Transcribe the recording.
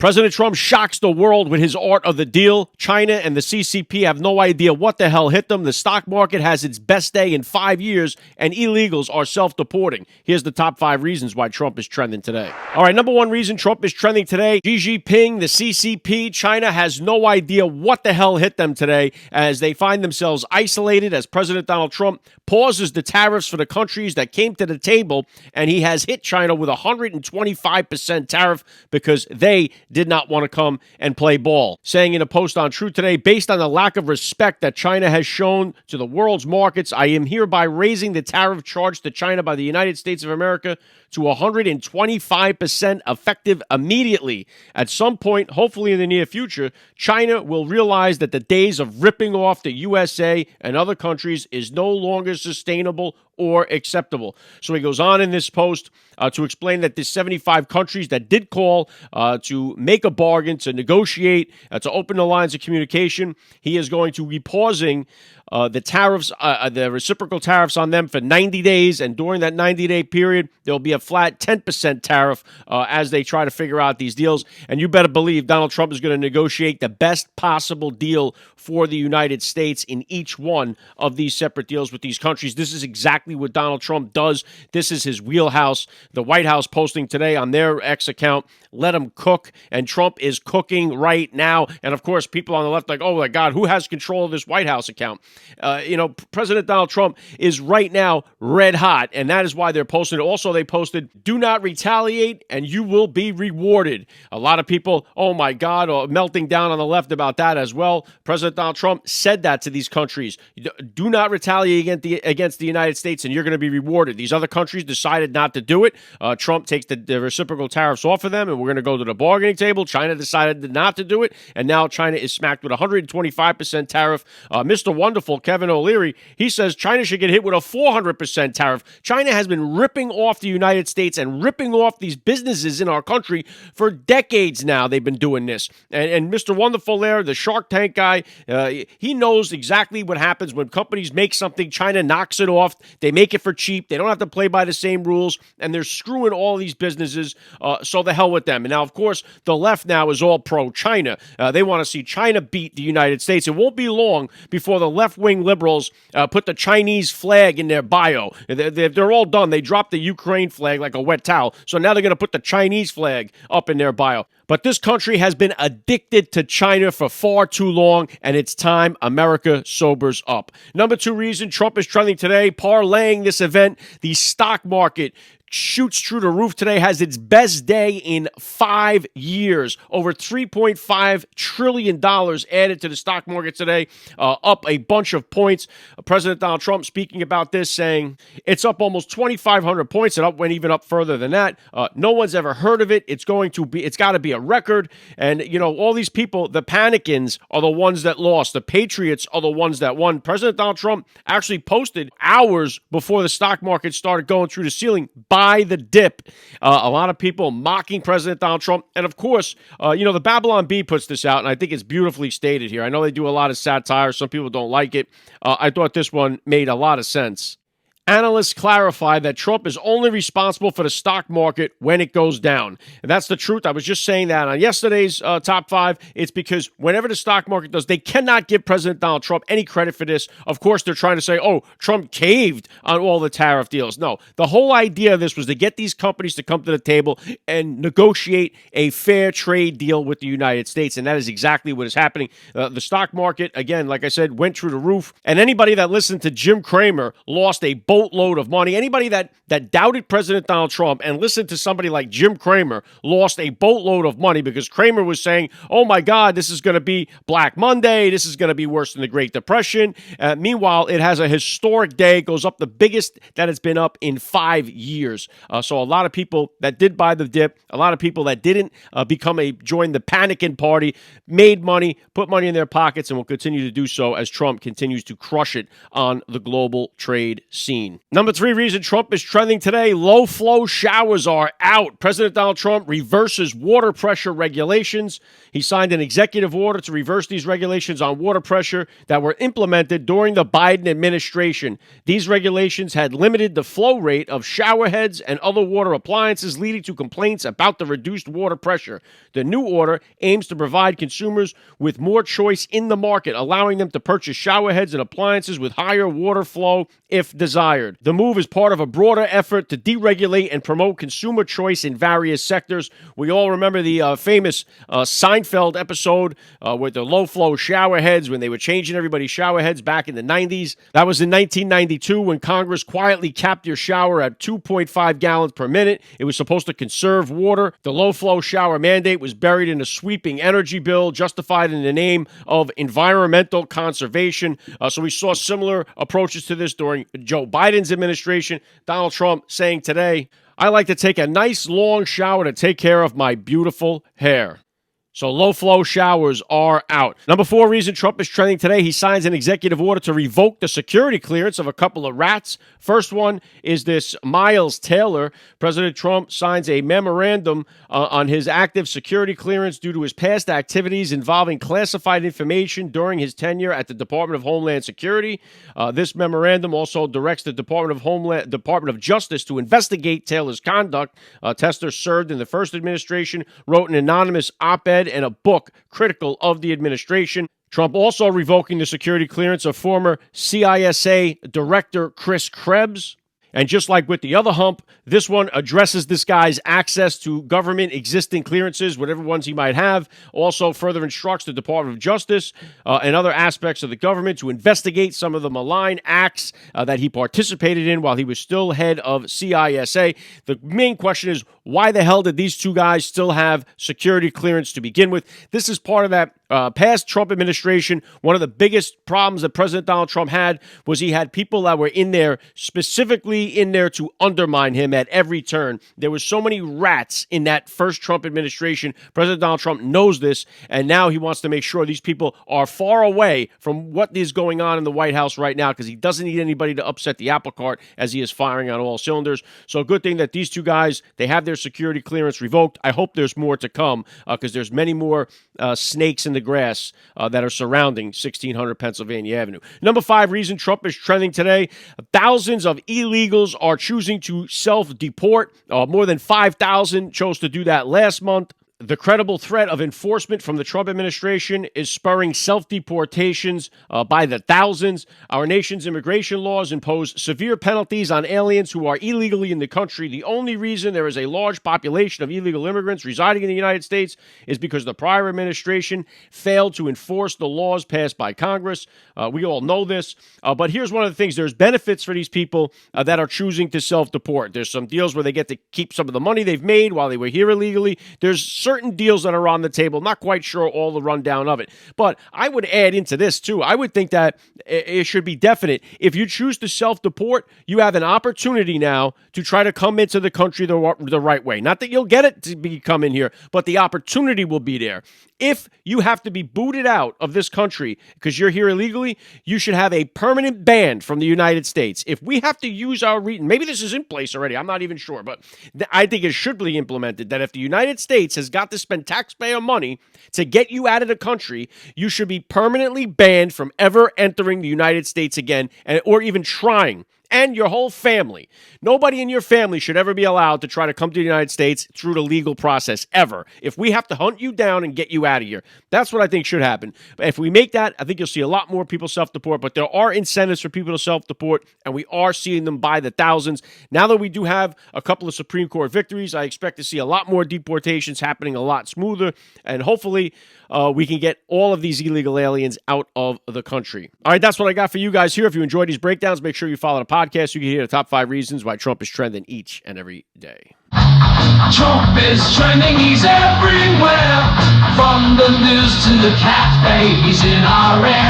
President Trump shocks the world with his art of the deal. China and the CCP have no idea what the hell hit them. The stock market has its best day in 5 years, and illegals are self-deporting. Here's the top 5 reasons why Trump is trending today. All right, number 1 reason Trump is trending today, Xi Jinping, the CCP, China has no idea what the hell hit them today as they find themselves isolated as President Donald Trump pauses the tariffs for the countries that came to the table, and he has hit China with a 125% tariff because they did not want to come and play ball. Saying in a post on Truth Today, based on the lack of respect that China has shown to the world's markets, I am hereby raising the tariff charged to China by the United States of America to 125% effective immediately. At some point, hopefully in the near future, China will realize that the days of ripping off the USA and other countries is no longer sustainable or acceptable. So he goes on in this post to explain that there's 75 countries that did call to make a bargain, to negotiate, to open the lines of communication. He is going to be pausing the tariffs, the reciprocal tariffs on them for 90 days. And during that 90-day period, there'll be a flat 10% tariff as they try to figure out these deals. And you better believe Donald Trump is going to negotiate the best possible deal for the United States in each one of these separate deals with these countries. This is exactly what Donald Trump does. This is his wheelhouse. The White House posting today on their X account, let him cook. And Trump is cooking right now. And of course, people on the left are like, oh my God, who has control of this White House account? President Donald Trump is right now red hot, and that is why they're posting it. Also, they posted, do not retaliate, and you will be rewarded. A lot of people, oh my God, are melting down on the left about that as well. President Donald Trump said that to these countries. Do not retaliate against the United States, and you're going to be rewarded. These other countries decided not to do it. Trump takes the reciprocal tariffs off of them, and we're going to go to the bargaining table. China decided not to do it, and now China is smacked with a 125% tariff. Mr. Wonderful, Kevin O'Leary, he says China should get hit with a 400% tariff. China has been ripping off the United States and ripping off these businesses in our country for decades now. They've been doing this. And Mr. Wonderful there, the Shark Tank guy, he knows exactly what happens when companies make something, China knocks it off, they make it for cheap, they don't have to play by the same rules, and they're screwing all these businesses, so the hell with them. And now, of course, the left now is all pro-China. They want to see China beat the United States. It won't be long before the left-wing liberals put the Chinese flag in their bio. They're all done. They dropped the Ukraine flag like a wet towel, so now they're going to put the Chinese flag up in their bio. But this country has been addicted to China for far too long, and it's time America sobers up. Number 2 reason Trump is trending today, parlaying this event, the stock market shoots through the roof today, has its best day in 5 years. Over $3.5 trillion added to the stock market today, up a bunch of points. President Donald Trump speaking about this, saying it's up almost 2,500 points. It went even up further than that. No one's ever heard of it. It's got to be a record. And, all these people, the panicans are the ones that lost. The patriots are the ones that won. President Donald Trump actually posted hours before the stock market started going through the ceiling, buy the dip. A lot of people mocking President Donald Trump. And of course, the Babylon Bee puts this out, and I think it's beautifully stated here. I know they do a lot of satire. Some people don't like it. I thought this one made a lot of sense. Analysts clarify that Trump is only responsible for the stock market when it goes down. And that's the truth. I was just saying that on yesterday's top 5. It's because whenever the stock market does, they cannot give President Donald Trump any credit for this. Of course, they're trying to say, oh, Trump caved on all the tariff deals. No, the whole idea of this was to get these companies to come to the table and negotiate a fair trade deal with the United States. And that is exactly what is happening. The stock market, again, like I said, went through the roof. And anybody that listened to Jim Cramer lost a boatload of money. Anybody that doubted President Donald Trump and listened to somebody like Jim Cramer lost a boatload of money because Cramer was saying, oh my God, this is going to be Black Monday. This is going to be worse than the Great Depression. Meanwhile, it has a historic day. It goes up the biggest that it's been up in 5 years. So a lot of people that did buy the dip, a lot of people that didn't join the panicking party, made money, put money in their pockets, and will continue to do so as Trump continues to crush it on the global trade scene. 2019. Number 3 reason Trump is trending today, low flow showers are out. President Donald Trump reverses water pressure regulations. He signed an executive order to reverse these regulations on water pressure that were implemented during the Biden administration. These regulations had limited the flow rate of shower heads and other water appliances, leading to complaints about the reduced water pressure. The new order aims to provide consumers with more choice in the market, allowing them to purchase shower heads and appliances with higher water flow if desired. The move is part of a broader effort to deregulate and promote consumer choice in various sectors. We all remember the famous Seinfeld episode with the low-flow shower heads when they were changing everybody's shower heads back in the 90s. That was in 1992 when Congress quietly capped your shower at 2.5 gallons per minute. It was supposed to conserve water. The low-flow shower mandate was buried in a sweeping energy bill justified in the name of environmental conservation. So we saw similar approaches to this during Joe Biden's administration. Donald Trump saying today, I like to take a nice long shower to take care of my beautiful hair. So low-flow showers are out. Number 4 reason Trump is trending today, he signs an executive order to revoke the security clearance of a couple of rats. First one is this Miles Taylor. President Trump signs a memorandum on his active security clearance due to his past activities involving classified information during his tenure at the Department of Homeland Security. This memorandum also directs the Department of Justice to investigate Taylor's conduct. Tester served in the first administration, wrote an anonymous op-ed and a book critical of the administration. Trump also revoking the security clearance of former CISA Director Chris Krebs. And just like with the other hump, this one addresses this guy's access to government existing clearances, whatever ones he might have. Also further instructs the Department of Justice and other aspects of the government to investigate some of the malign acts that he participated in while he was still head of CISA. The main question is, why the hell did these two guys still have security clearance to begin with? This is part of that past Trump administration. One of the biggest problems that President Donald Trump had was he had people that were in there, specifically in there to undermine him at every turn. There were so many rats in that first Trump administration. President Donald Trump knows this, and now he wants to make sure these people are far away from what is going on in the White House right now, because he doesn't need anybody to upset the apple cart as he is firing on all cylinders. So a good thing that these two guys, they have their security clearance revoked. I hope there's more to come, because there's many more snakes in the grass that are surrounding 1600 Pennsylvania Avenue. Number 5 reason Trump is trending today, thousands of illegals are choosing to self-deport. More than 5,000 chose to do that last month. The credible threat of enforcement from the Trump administration is spurring self-deportations by the thousands. Our nation's immigration laws impose severe penalties on aliens who are illegally in the country. The only reason there is a large population of illegal immigrants residing in the United States is because the prior administration failed to enforce the laws passed by Congress. We all know this. But here's one of the things. There's benefits for these people that are choosing to self-deport. There's some deals where they get to keep some of the money they've made while they were here illegally. There's certain deals that are on the table. Not quite sure all the rundown of it. But I would add into this, too. I would think that it should be definite. If you choose to self-deport, you have an opportunity now to try to come into the country the right way. Not that you'll get it to come in here, but the opportunity will be there. If you have to be booted out of this country because you're here illegally, you should have a permanent ban from the United States. If we have to use our maybe this is in place already, I'm not even sure, but I think it should be implemented that if the United States has got to spend taxpayer money to get you out of the country, you should be permanently banned from ever entering the United States again, or even trying. And your whole family. Nobody in your family should ever be allowed to try to come to the United States through the legal process, ever. If we have to hunt you down and get you out of here, that's what I think should happen. But if we make that, I think you'll see a lot more people self-deport, but there are incentives for people to self-deport, and we are seeing them by the thousands. Now that we do have a couple of Supreme Court victories, I expect to see a lot more deportations happening a lot smoother, and hopefully we can get all of these illegal aliens out of the country. All right, that's what I got for you guys here. If you enjoyed these breakdowns, make sure you follow the podcast. You can hear the top 5 reasons why Trump is trending each and every day. Trump is trending, he's everywhere. From the news to the cafes in our air.